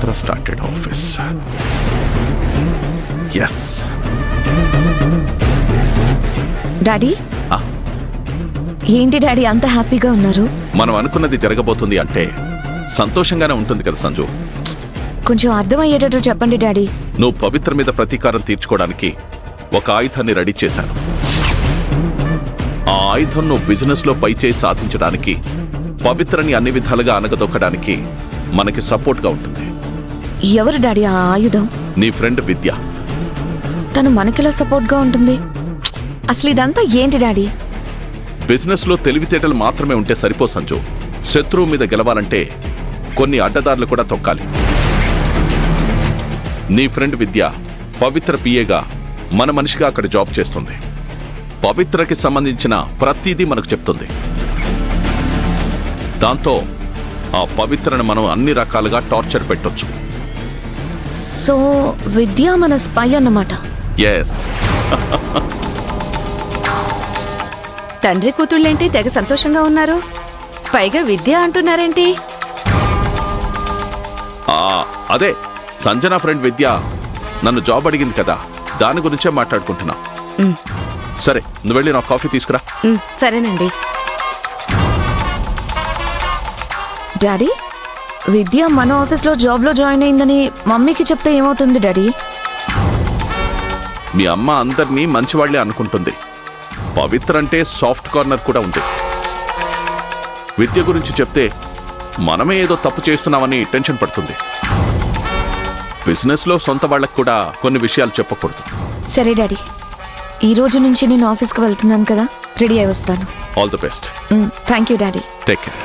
పవిత్ర started office. Yes daddy, ఏంటి daddy అంత హ్యాపీగా ఉన్నారు? మనం అనుకున్నది జరగబోతుంది అంటే సంతోషంగానే ఉంటుంది కదా సంజు. కొంచెం అర్థమయ్యేటట్టు చెప్పండి డాడీ. నువ్వు పవిత్ర మీద ప్రతీకారం తీర్చుకోవడానికి ఒక ఆయుధాన్ని రెడీ చేశాను. ఆ ఆయుధం నువ్వు బిజినెస్ లో పైచేయి సాధించడానికి, పవిత్రని అన్ని విధాలుగా అనగదొక్కడానికి మనకి సపోర్ట్ గా ఉంటుంది. ఎవరు డాడీ ఆ ఆయుధం? నీ ఫ్రెండ్ విద్య. తను మనకిలా సపోర్ట్ గా ఉంటుంది? అసలు ఇదంతా ఏంటి డాడీ? బిజినెస్ లో తెలివితేటలు మాత్రమే ఉంటే సరిపో సంజు. శత్రువు మీద గెలవాలంటే కొన్ని అడ్డదారులు కూడా తొక్కాలి. నీ ఫ్రెండ్ విద్య పవిత్ర పిఏగా మన మనిషిగా అక్కడ జాబ్ చేస్తుంది. పవిత్రకి సంబంధించిన ప్రతిదీ మనకు చెప్తుంది. దాంతో ఆ పవిత్రను మనం అన్ని రకాలుగా టార్చర్ పెట్టొచ్చు. సో విద్య మన స్పై అన్నమాట. ఎస్. తండ్రి కూతుళ్ళేంటి తెగ సంతోషంగా ఉన్నారు? పైగా విద్య అంటున్నారేంటి? అదే సంజన ఫ్రెండ్ విద్య నన్ను జాబ్ అడిగింది కదా, దాని గురించే మాట్లాడుకుంటున్నా. సరే, నువ్వు వెళ్ళి నా కాఫీ తీసుకురా. సరేనండి. డాడీ, విద్య మన ఆఫీస్లో జాబ్లో జాయిన్ అయిందని మమ్మీకి చెప్తే ఏమవుతుంది డాడీ? మీ అమ్మ అందరినీ మంచివాళ్లే అనుకుంటుంది. పవిత్ర అంటే సాఫ్ట్ కార్నర్ కూడా ఉంది. విద్య గురించి చెప్తే మనమే ఏదో తప్పు చేస్తున్నామని టెన్షన్ పడుతుంది. బిజినెస్ లో సొంత వాళ్ళకు కూడా కొన్ని విషయాలు చెప్పకూడదు. సరే డాడీ, ఈ రోజు నుంచి నేను ఆఫీస్కి వెళ్తున్నాను కదా, రెడీ అయి వస్తాను. All the best. Thank you daddy. Take care.